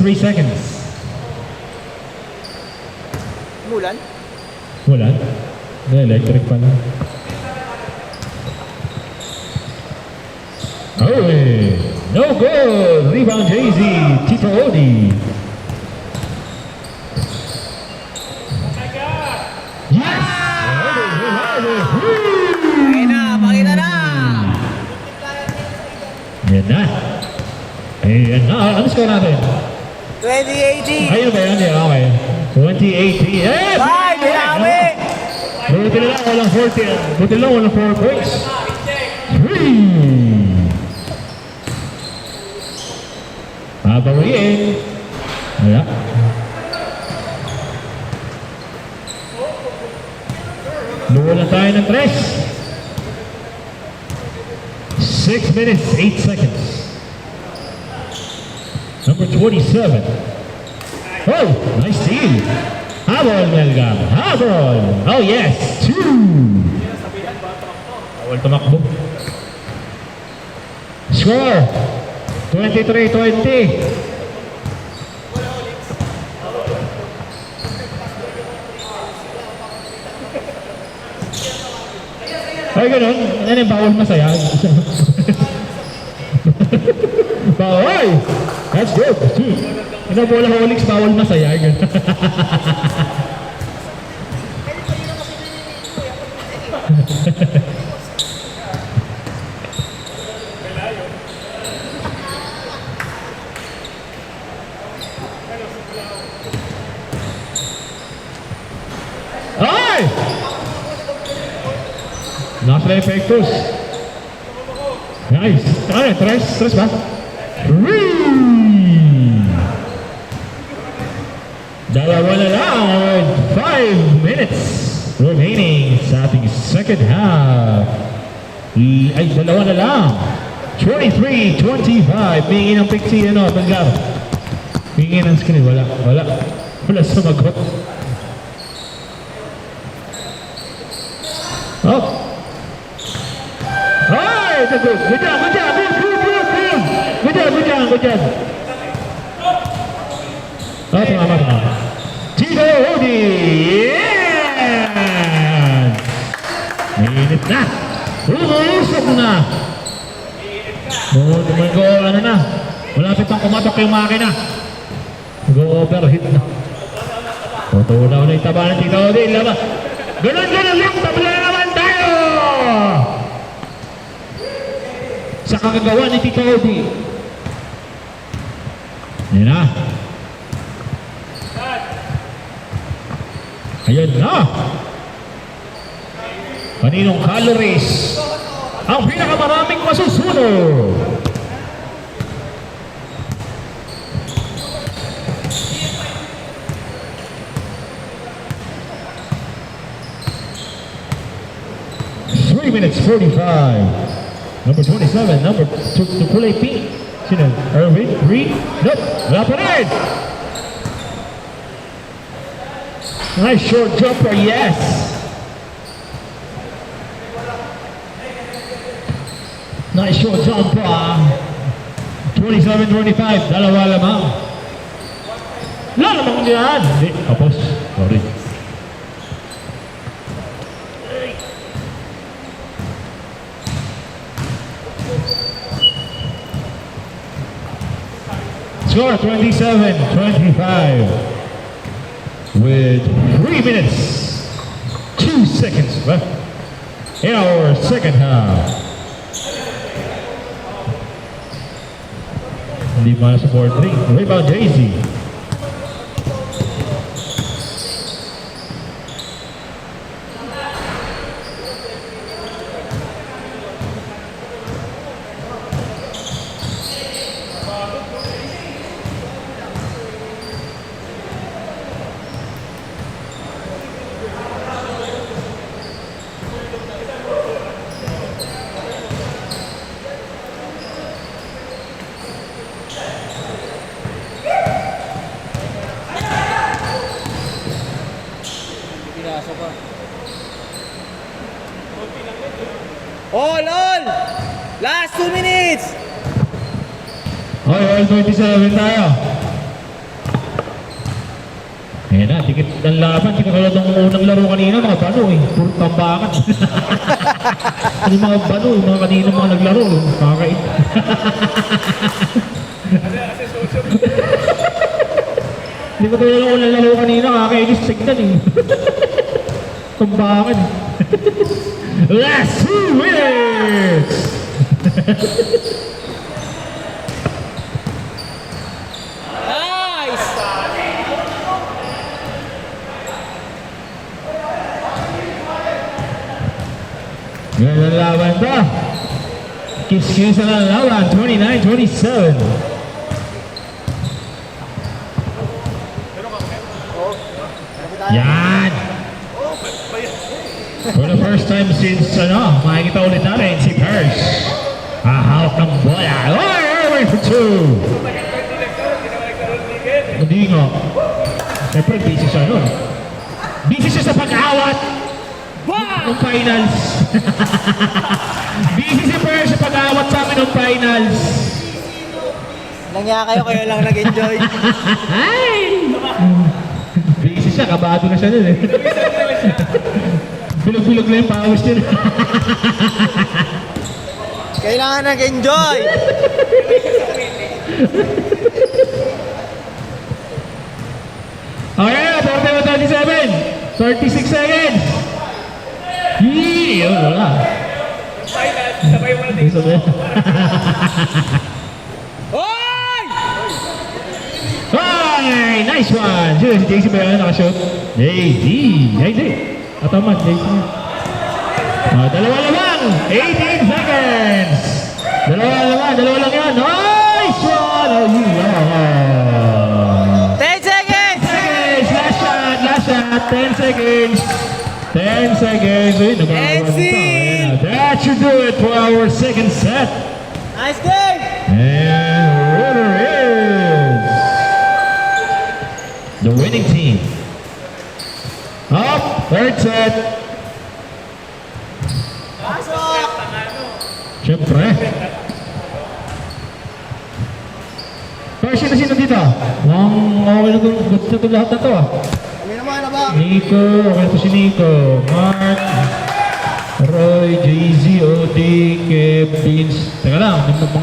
3 seconds. Mulan? Wala. Electric pala. Oh, no good. Rebound Jay-Z. Tito Odi. Yes! Pakita na, pakita na! Yan na. Ayan na. Ano score natin? 2018! Ayun ba yan? Yeah, okay. 2018. Yes! Ay, dinawi! Buti na lang walang 40. Buti lang walang 4 points. 3. Babawiin. Ayan. Luwa na tayo ng 3. 6 minutes, 8 seconds. Number 27. Oh, nice steal. Habol, Melgam. Habol. Oh, yes. 2. Bawal tumakbo. Score. 23-20. Ay, ganun. Ano yung bawal masaya? Bawal! That's good. Ano po lang Olix, bawal masaya. Ganun. Ay! Nasa efektos. Nice. Ano, tres ba? 3! Dalawa na lang. 5 minutes remaining sa ating second half. Ay, dalawa na lang. 23-25. Mingi ng pixie, ano, Tanggar. Mingi ng screen. Wala sumagot. Oh. Ay, good. Good job. Good job. Oh, tama. Tito Odi. Yeah! Mainit na. Umusok na. Ano na. Malapit pang kumatok yung makina. Go-overheat na. Tutunaw na yung taba ng Tito Odi. Labas. Ganun lang. Tabla na naman tayo. Sa kagagawa ni Tito Odi. Yan na. Ayan na. Kaninong calories ang pinakamaraming masusunod? Minutes 45. Number 27, number to kulay pink. Sino? Irvin? Reed? Nope. Wala pa rin. Nice short jumper, yes. Nice short jumper. 27-25. Dalawa lamang. Lamang yan. Hindi. Tapos. Sorry. Score 27-25 with 3 minutes 2 seconds left in our second half. Hindi pa sa 4-3. Rebound Jay-Z. All! Last 2 minutes! Okay, all 27 tayo. dikit ng laban. Hindi katulad ng unang laro kanina, mga bano eh. Puro tambakan. Yung mga bano, yung mga kanina mga naglaro. Kakait. Hindi katulad ng unang laro kanina, kakainis signan eh. Tambakan eh. Last two winners! Nice! Yan ang laban to. Kiss-kiss ang laban, 29-27. Yan! For the first time since, makikita ulit natin si Pers. Hahawak ng bola. Wait for two! Hindi nga. Siyempre, busy siya nun. Busy siya sa pag-awat ng finals. Busy si Pers sa pag-awat sa amin ng finals. Nangya kayo lang nag-enjoy. Ay! Busy siya, kabado na siya nun eh. Bilog-bilog na yung pawis niya. Kailangan nag-enjoy. Okay, 41-37. 36 seconds. Yee! Wala. Sabay mo na dito. Hoy! Ay! Nice one! Sino si JC ba yun nakashoot? JC! JC! Ataman, JC. Dalawa lamang! 18 seconds! Dalawa lang yan! Nice one! Oh, yeah! 10 seconds! Seconds! Last shot! 10 seconds! 10 seconds! Uy, nagkakaroon NC! pa. That should do it for our second set. Nice game! And winner is the winning team. Up, third set. Pasok! Siyempre. First na sino dito? Okay na ito lahat na to ah. Kami naman na ba? Nico, okay po si Nico. Mark, Roy, JZ, OD, Kev, Vince. Teka lang, mga